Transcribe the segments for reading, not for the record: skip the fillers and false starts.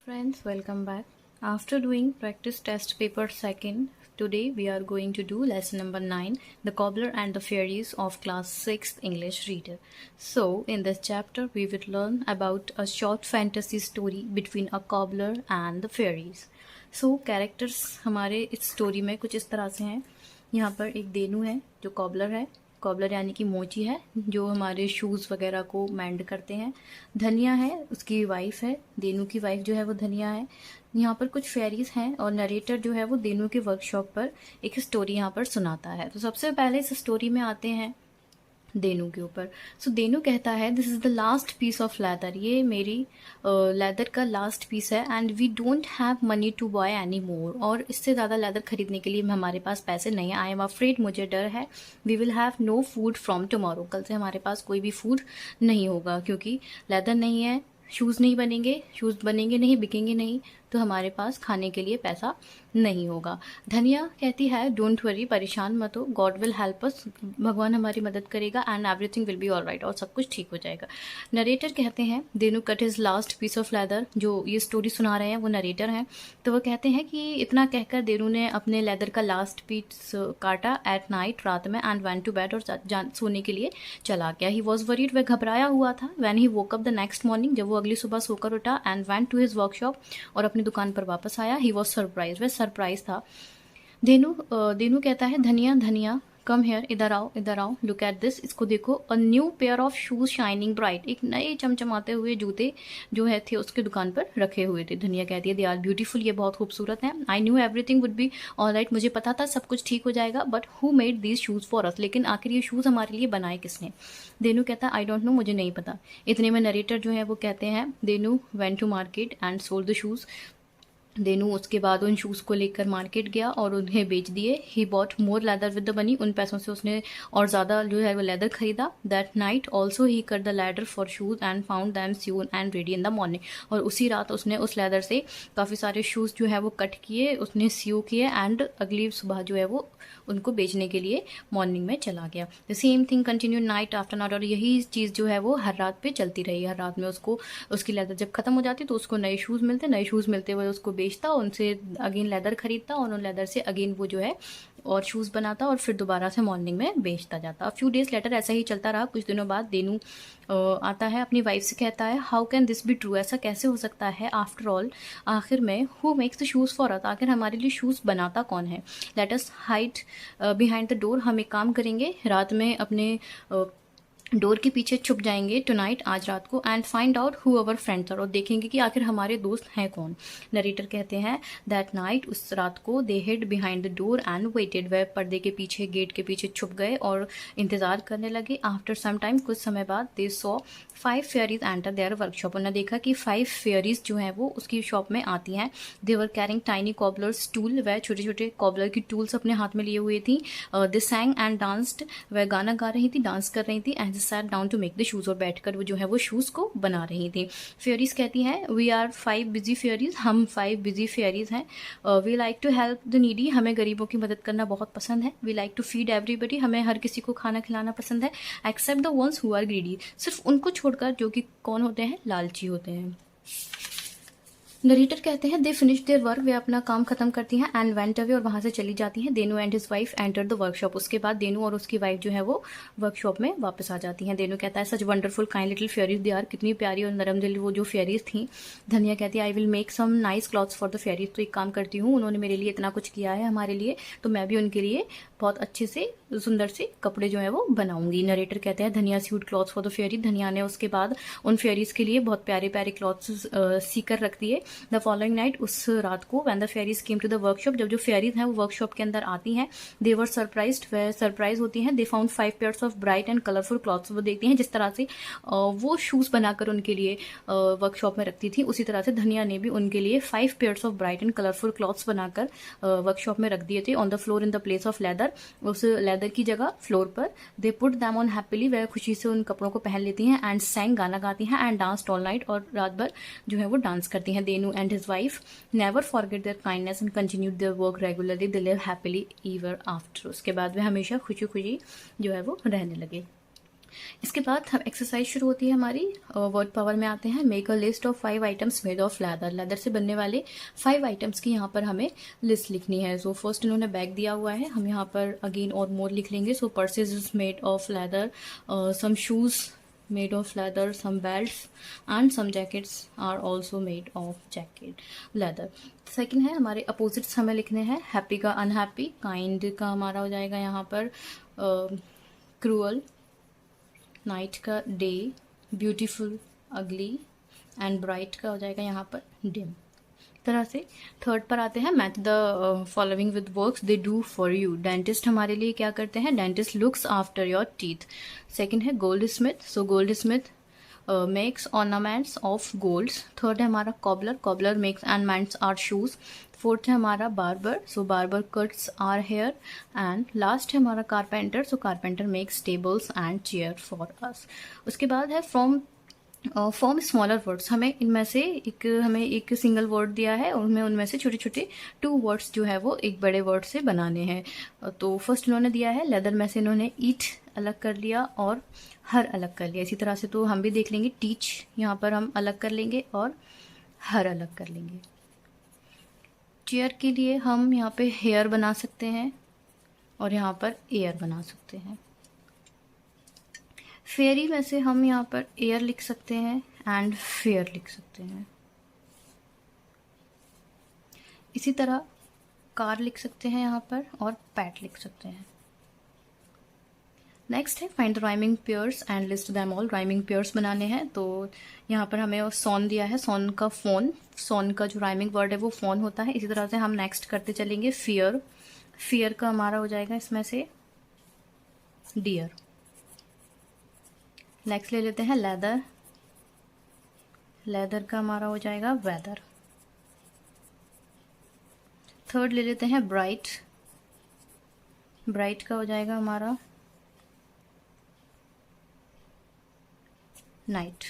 Friends, welcome back. After doing practice test paper second, today we are going to do lesson number 9, The Cobbler and the Fairies of class 6th English reader. So, in this chapter we will learn about a short fantasy story between a cobbler and the fairies. So, characters हमारे इस story में कुछ इस तरह से हैं. यहाँ पर एक देनू है जो कॉबलर है. कॉबलर यानी कि मोची है जो हमारे शूज़ वगैरह को मेंड करते हैं. धनिया है उसकी वाइफ है. देनू की वाइफ जो है वो धनिया है. यहाँ पर कुछ फेरीज हैं और नरेटर जो है वो देनू के वर्कशॉप पर एक स्टोरी यहाँ पर सुनाता है. तो सबसे पहले इस स्टोरी में आते हैं देनू के ऊपर. सो देनू कहता है this is the last piece of leather. ये मेरी लेदर का लास्ट पीस है and we don't have money to buy any more. और इससे ज़्यादा लेदर खरीदने के लिए हमारे पास पैसे नहीं है. आई एम अफ्रेड, मुझे डर है. We will have no food from tomorrow. कल से हमारे पास कोई भी फूड नहीं होगा क्योंकि लेदर नहीं है. शूज़ नहीं बनेंगे, शूज़ बनेंगे नहीं, बिकेंगे नहीं, तो हमारे पास खाने के लिए पैसा नहीं होगा. धनिया कहती है डोंट वरी, परेशान मत हो, गॉड विल हेल्प अस, भगवान हमारी मदद करेगा and everything will be all right, और सब कुछ ठीक हो जाएगा. नरेटर कहते हैं Denu cut his last piece of leather. जो ये स्टोरी सुना रहे हैं वो नरेटर हैं. तो वो कहते हैं कि इतना कहकर देनू ने अपने लेदर का लास्ट पीस काटा एट नाइट, रात में, एंड वेंट टू बेड, और सोने के लिए चला गया. ही वॉज वरीड, वह घबराया हुआ था. When he woke up the next morning, जब वो अगली सुबह सोकर उठा, and went to his workshop, और अपनी दुकान पर वापस आया. ही वॉज सरप्राइज, वह सरप्राइज था. देनू कहता है धनिया धनिया कम हेयर, इधर आओ इधर आओ, लुक एट दिस, इसको देखो. A new pair of shoes shining bright, एक नए चमचमाते हुए जूते जो है थे उसके दुकान पर रखे हुए थे. धनिया कहती है दे आर ब्यूटीफुल, ये बहुत खूबसूरत हैं. I knew everything would be all right, मुझे पता था सब कुछ ठीक हो जाएगा. But who made these shoes for us, लेकिन आखिर ये शूज़ हमारे लिए बनाए किसने. देनू कहता है आई डोंट नो, मुझे नहीं पता. इतने में नरेटर जो है वो कहते हैं Denu went to market and sold the shoes. Denu उसके बाद उन शूज़ को लेकर मार्केट गया और उन्हें बेच दिए. He bought more lather with the money, उन पैसों से उसने और ज़्यादा जो है वो लेदर खरीदा. That night also he cut the leather for shoes and found them स्यून and ready in the morning. और उसी रात उसने उस लेदर से काफ़ी सारे शूज़ जो है वो कट किए, उसने स्यू किए, एंड अगली सुबह जो है वो उनको बेचने के लिए मॉर्निंग में चला गया. The same thing continue night after night, और यही चीज़ जो है वो हर रात पे चलती रही. हर रात में उसको उसकी लेदर जब ख़त्म हो जाती तो उसको नए शूज़ मिलते, नए शूज़ मिलते हुए उसको बेचता, उनसे अगेन लेदर खरीदता, और उन लेदर से अगेन वो जो है और शूज़ बनाता और फिर दोबारा से मॉर्निंग में बेचता जाता. फ्यू डेज लेटर ऐसा ही चलता रहा. कुछ दिनों बाद देनू आता है, अपनी वाइफ से कहता है how can this be true, ऐसा कैसे हो सकता है. आफ्टर ऑल, आखिर में, who makes the shoes for us, आखिर हमारे लिए शूज़ बनाता कौन है. Let us hide behind the door, हम एक काम करेंगे, रात में अपने डोर के पीछे छुप जाएंगे टुनाइट, आज रात को, and find out who our friends are, और देखेंगे कि आखिर हमारे दोस्त हैं कौन. नरेटर कहते हैं दैट नाइट, उस रात को, they hid behind the door and waited, वह पर्दे के पीछे, गेट के पीछे छुप गए और इंतजार करने लगे. आफ्टर सम टाइम, कुछ समय बाद, they saw 5 fairies enter their workshop, उन्होंने देखा कि 5 फेयरीज जो हैं वो उसकी शॉप में आती हैं. दे were carrying tiny cobbler's tool, वह छोटे छोटे कॉबलर की टूल्स अपने हाथ में लिए हुए थी. दे सैंग एंड डांस्ड, वह गाना गा रही थी, डांस कर रही थी. And sat down to make the shoes, और बैठकर वो जो है वो शूज़ को बना रही थी. फेयरीज कहती हैं वी आर 5 बिजी फेयरीज, हम 5 बिजी फेयरीज हैं. We like to help the needy, हमें गरीबों की मदद करना बहुत पसंद है. We like to feed everybody, हमें हर किसी को खाना खिलाना पसंद है. Except the ones who are greedy, सिर्फ उनको छोड़कर जो कि कौन होते हैं, लालची होते हैं. नरेटर कहते हैं दे फिनिश देयर वर्क, वे अपना काम खत्म करती हैं, एंड वेंट अवे, और वहाँ से चली जाती हैं. Denu and his wife enter the workshop, उसके बाद देनू और उसकी वाइफ जो है वो वर्कशॉप में वापस आ जाती हैं. देनू कहता है such wonderful kind little fairies they are, कितनी प्यारी और नरम दिल वो जो फेयरीज थी. धनिया कहती है I will make some nice clothes for the fairies, तो एक काम करती हूँ, उन्होंने मेरे लिए इतना कुछ किया है हमारे लिए, तो मैं भी उनके लिए बहुत अच्छे से सुंदर से कपड़े जो है वो बनाऊंगी. नरेटर कहते हैं धनिया suite clothes for the fairy, धनिया ने उसके बाद उन फेयरीज के लिए बहुत प्यारे प्यारे क्लॉथ्स सीकर रख दिए. द फॉलोइंग नाइट, उस रात को, when the fairies came to the workshop, जब जो फेयरीज हैं वो वर्कशॉप के अंदर आती हैं, दे वर सरप्राइज्ड, वह सरप्राइज होती हैं. They found 5 pairs of bright and colourful clothes, वो देखती हैं जिस तरह से वो शूज़ बनाकर उनके लिए वर्कशॉप में रखती थी, उसी तरह से धनिया ने भी उनके लिए 5 pairs of bright and colourful clothes बनाकर वर्कशॉप में रख दिए थे. On the floor in the place of leather, उस लेदर की जगह फ्लोर पर. They put them on happily, वह खुशी से उन कपड़ों को पहन लेती हैं. एंड सैंग, गाना गाती हैं. एंड डांस ऑल नाइट, और रात भर जो है वो डांस करती हैं. Denu and his wife never forget their kindness and continued their work regularly, they live happily ever after, उसके बाद वे हमेशा खुशी खुशी जो है वो रहने लगे. इसके बाद हम एक्सरसाइज शुरू होती है हमारी। वर्ड पावर में आते हैं। Make a list of 5 items made of leather. Leather से बनने वाले 5 आइटम्स की यहाँ पर हमें लिस्ट लिखनी है। सो फर्स्ट इन्होंने बैग दिया हुआ है, हम यहाँ पर अगेन और मोर लिख लेंगे। So purses is made of leather, some shoes made of leather, some belts and some jackets are also made of jacket leather. Second है हमारे अपोजिट्स हमें लिखने हैं। हैप्पी का अनहैप्पी, काइंड का हमारा हो जाएगा यहाँ पर क्रूअल, नाइट का डे, ब्यूटीफुल अगली एंड ब्राइट का हो जाएगा यहाँ पर डिम। तरह से थर्ड पर आते हैं। Match the following with works they do for you. Dentist हमारे लिए क्या करते हैं? Dentist looks after your teeth. Second है goldsmith, so goldsmith makes ornaments of golds. Third है हमारा cobbler, cobbler makes and mends our shoes. Fourth है हमारा barber, so barber cuts our hair. And last है हमारा carpenter, so carpenter makes tables and chair for us. उसके बाद है from form smaller words. हमें इनमें से हमें एक सिंगल वर्ड दिया है और हमें उनमें से छोटे छोटे 2 वर्ड्स जो है वो एक बड़े वर्ड से बनाने हैं। तो फर्स्ट इन्होंने दिया है लेदर में से इन्होंने ईट अलग कर लिया और हर अलग कर लिया। इसी तरह से तो हम भी देख लेंगे। टीच यहाँ पर हम अलग कर लेंगे और हर अलग कर लेंगे। चेयर के लिए हम यहाँ पे हेयर बना सकते हैं और यहाँ पर एयर बना सकते हैं। फेयरी में से हम यहाँ पर एयर लिख सकते हैं एंड फेयर लिख सकते हैं। इसी तरह कार लिख सकते हैं यहाँ पर और पैट लिख सकते हैं। नेक्स्ट है find the rhyming pairs and list them all. Rhyming pairs बनाने हैं, तो यहाँ पर हमें सोन दिया है, सोन का फोन। सोन का जो राइमिंग वर्ड है वो फोन होता है। इसी तरह से हम नेक्स्ट करते चलेंगे। फियर, फियर का हमारा हो जाएगा इसमें से डियर। नेक्स्ट ले लेते हैं लेदर, लेदर का हमारा हो जाएगा वेदर। थर्ड ले लेते हैं ब्राइट, ब्राइट का हो जाएगा हमारा नाइट।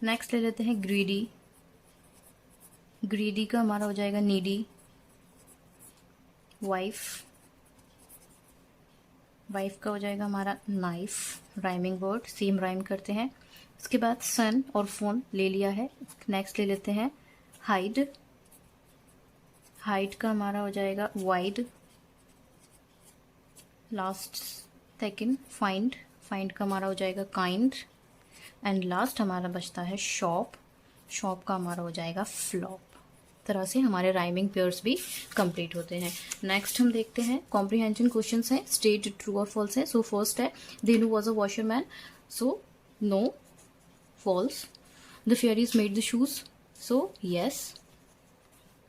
नेक्स्ट ले लेते हैं ग्रीडी, ग्रीडी का हमारा हो जाएगा नीडी। वाइफ, वाइफ का हो जाएगा हमारा knife. Rhyming word, same rhyme करते हैं। उसके बाद सन और फोन ले लिया है। नेक्स्ट ले लेते हैं हाइड, हाइड का हमारा हो जाएगा wide. Last second find, find का हमारा हो जाएगा काइंड। एंड लास्ट हमारा बचता है शॉप, शॉप का हमारा हो जाएगा फ्लॉप। तरह से हमारे राइमिंग पेयर्स भी कंप्लीट होते हैं। नेक्स्ट हम देखते हैं कॉम्प्रिहेंशन क्वेश्चंस हैं। स्टेट ट्रू और फॉल्स है। सो फर्स्ट है Denu was a washerman, so no false. The fairies made the shoes, so yes.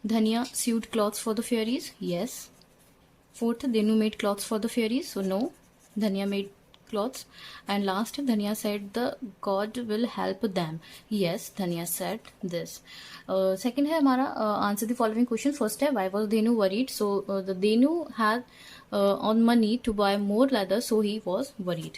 Dhaniya sewed cloths for the fairies, yes. Fourth, Denu made cloths for the fairies, so no. Dhanya made cloths. And last, Dhanya said the God will help them, yes. Dhanya said this. Second है हमारा answer the following question. First है why was Denu worried? So the Denu had on money to buy more leather, so he was worried.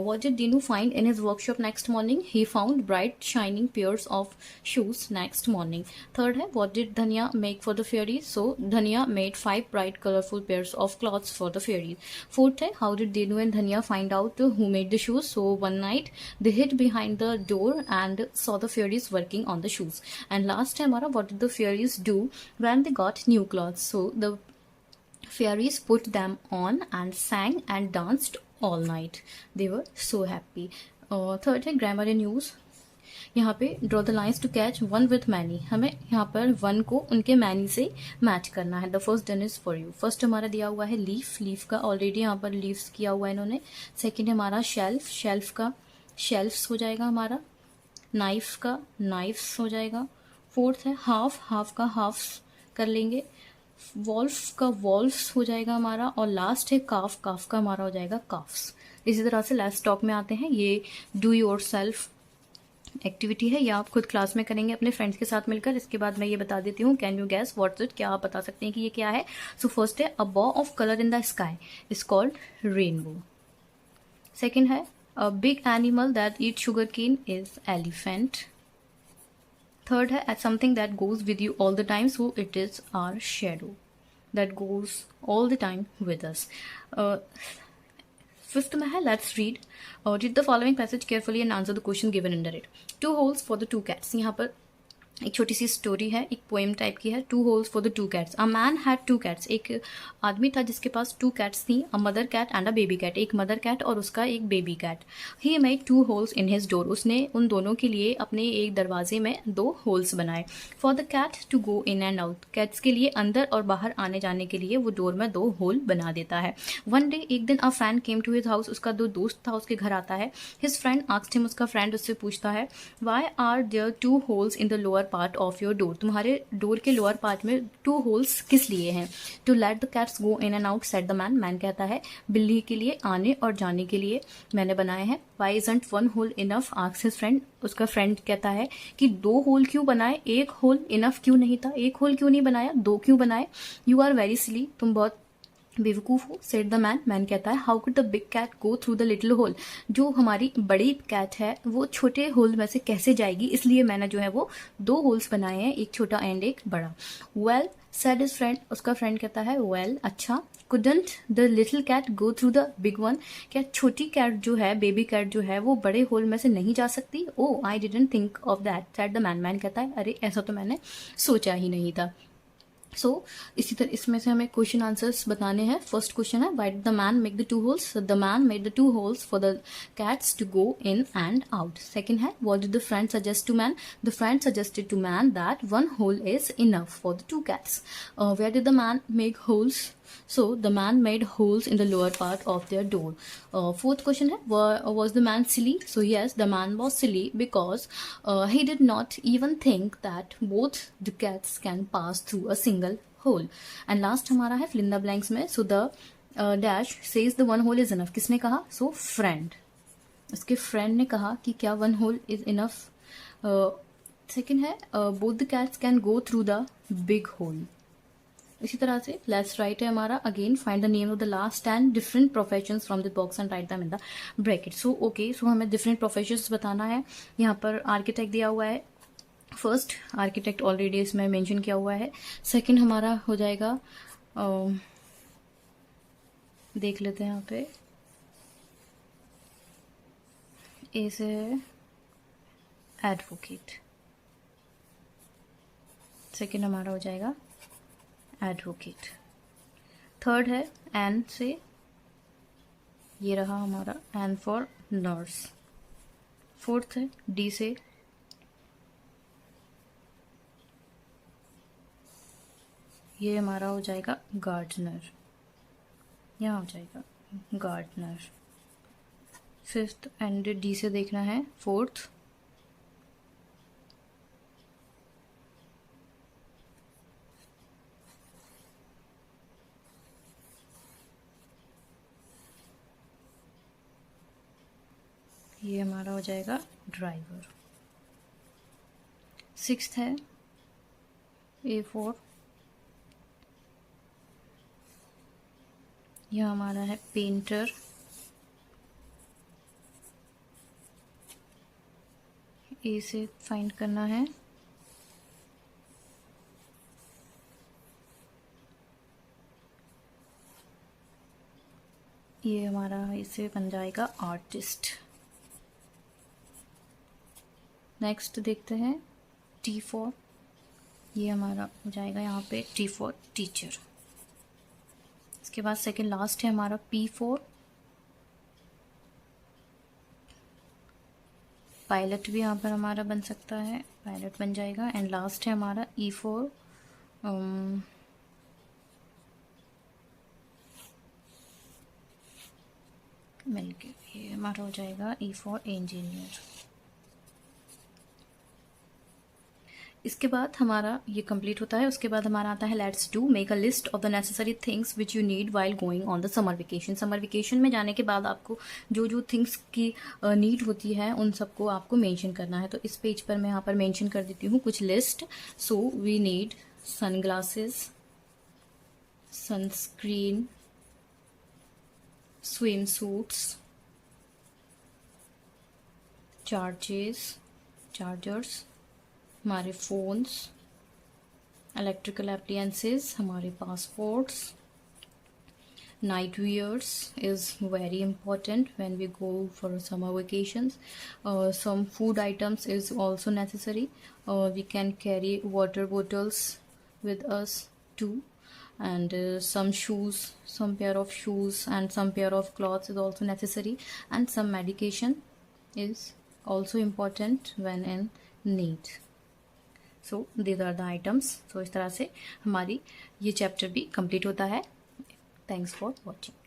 What did Dinu find in his workshop next morning? He found bright shining pairs of shoes next morning. Third है what did Dhanya make for the fairies? So Dhanya made 5 bright colorful pairs of clothes for the fairies. Fourth है how did Dinu and Dhanya find out who made the shoes? So one night they hid behind the door and saw the fairies working on the shoes. And last है हमारा what did the fairies do when they got new clothes? So the fairies put them on and sang and danced all night. They were so happy. Third है grammar and use. यहाँ पे draw the lines to catch one with many. हमें यहाँ पर one को उनके many से match करना है. The first done is for you. First हमारा दिया हुआ है leaf. Leaf का already यहाँ पर leaves किया हुआ है इन्होंने. Second है हमारा shelf. Shelf का shelves हो जाएगा हमारा. Knife का knives हो जाएगा. Fourth है half. Half का halves कर लेंगे. वॉल्फ का वॉल्फ्स हो जाएगा हमारा. और लास्ट है काफ. काफ का हमारा हो जाएगा काफ्स. इसी तरह से लास्ट स्टॉक में आते हैं. ये डू योर सेल्फ एक्टिविटी है, या आप खुद क्लास में करेंगे अपने फ्रेंड्स के साथ मिलकर. इसके बाद मैं ये बता देती हूँ. Can you gas what's it? क्या आप बता सकते हैं कि ये क्या है? सो फर्स्ट है a bow of colour in the sky is called rainbow. Second है a big animal that eat sugar cane is elephant. Third है at something that goes with you all the time, so it is our shadow that goes all the time with us. Fifth में है let's read the following passage carefully and answer the question given under it. 2 holes for the 2 cats. यहाँ पर एक छोटी सी story है, एक poem type की है। 2 holes for the 2 cats. A man had 2 cats. एक आदमी था जिसके पास 2 कैट्स थी, a mother cat and a baby cat. एक मदर कैट और उसका एक baby cat. He made 2 holes in his door. उसने उन दोनों के लिए अपने एक दरवाजे में 2 होल्स बनाए। For the cat to go in and out. Cats के लिए अंदर और बाहर आने जाने के लिए वो डोर में 2 होल बना देता है। वन डे, एक दिन, a friend came to his house. उसका 2 दोस्त था, उसके घर आता है। His friend asked him. उसका फ्रेंड उससे पूछता है why are there 2 holes in the lower part of your door. तुम्हारे डोर के लोअर पार्ट में 2 होल्स किस लिए हैं? To let the cats go in and out said the man. Man कहता है बिल्ली के लिए आने और जाने के लिए मैंने बनाए हैं। Why isn't 1 hole enough asks his friend. उसका फ्रेंड कहता है कि 2 होल क्यों बनाए, 1 होल इनफ क्यों नहीं था? 1 होल क्यों नहीं बनाया, 2 क्यों बनाए? You are very silly. तुम बहुत बेवकूफ हो। Said the man. मैन कहता है how could the big cat go through the little hole. जो हमारी बड़ी कैट है वो छोटे होल में से कैसे जाएगी, इसलिए मैंने जो है वो 2 होल्स बनाए हैं, एक छोटा एंड एक बड़ा। Well said his friend. उसका फ्रेंड कहता है वेल अच्छा। Couldn't the little cat go through the big one. क्या छोटी कैट जो है, बेबी कैट जो है, वो बड़े होल में से नहीं जा सकती? Oh I didn't think of that said the man. Man कहता है अरे ऐसा तो मैंने सोचा ही नहीं था। इसी तरह इसमें से हमें क्वेश्चन आंसर्स बताने हैं। फर्स्ट क्वेश्चन है why did the man make the 2 holes. The man made the 2 holes for the cats to go in and out. Second है what did the friend suggest to man. The friend suggested to man that 1 hole is enough for the 2 cats. Where did the man make holes. So the man made holes in the lower part of their door. Fourth question है was the man silly? So yes, the man was silly because he did not even think that both the cats can pass through a single hole. And last हमारा है fill in the blanks में so the dash says the 1 hole is enough. किसने कहा? So friend. उसके friend ने कहा कि क्या 1 hole is enough. Second है both the cats can go through the big hole. इसी तरह से लेट्स राइट है हमारा again find the name of the last and different professions from the box and write them in the bracket. So हमें different professions बताना है। यहाँ पर आर्किटेक्ट दिया हुआ है। फर्स्ट आर्किटेक्ट ऑलरेडी इसमें मेंशन किया हुआ है। सेकंड हमारा हो जाएगा देख लेते हैं यहाँ पे ए से एडवोकेट। सेकंड हमारा हो जाएगा एडवोकेट। थर्ड है एन से, ये रहा हमारा एन फॉर नर्स। फोर्थ है डी से ये हमारा हो जाएगा गार्डनर, यहाँ हो जाएगा गार्डनर। फिफ्थ एंड डी से देखना है फोर्थ, ये हमारा हो जाएगा ड्राइवर। सिक्स्थ है A4, यह हमारा है पेंटर। ए से फाइंड करना है ये हमारा इसे बन जाएगा आर्टिस्ट। नेक्स्ट देखते हैं T4, ये हमारा हो जाएगा यहाँ पे T4 टीचर। इसके बाद सेकंड लास्ट है हमारा P4, पायलट भी यहाँ पर हमारा बन सकता है, पायलट बन जाएगा। एंड लास्ट है हमारा E4 मिलके, ये हमारा हो जाएगा E4 इंजीनियर। इसके बाद हमारा ये कंप्लीट होता है। उसके बाद हमारा आता है let's do make a list of the necessary things which you need while going on the summer vacation. Summer vacation में जाने के बाद आपको जो जो थिंग्स की नीड होती है उन सबको आपको मेंशन करना है। तो इस पेज पर मैं यहाँ पर मेंशन कर देती हूँ कुछ list. So we need sunglasses, sunscreen, swimsuits, chargers, हमारे फ़ोन्स, इलेक्ट्रिकल एप्लियंसेस, हमारे passports, night wears is very important when we go for summer vacations. Some food items is also necessary. We can carry water bottles with us too, and some shoes, some pair of shoes and some pair of clothes is also necessary, and some medication is also important when in need. So these are the items. So इस तरह से हमारी ये chapter भी complete होता है. Thanks for watching.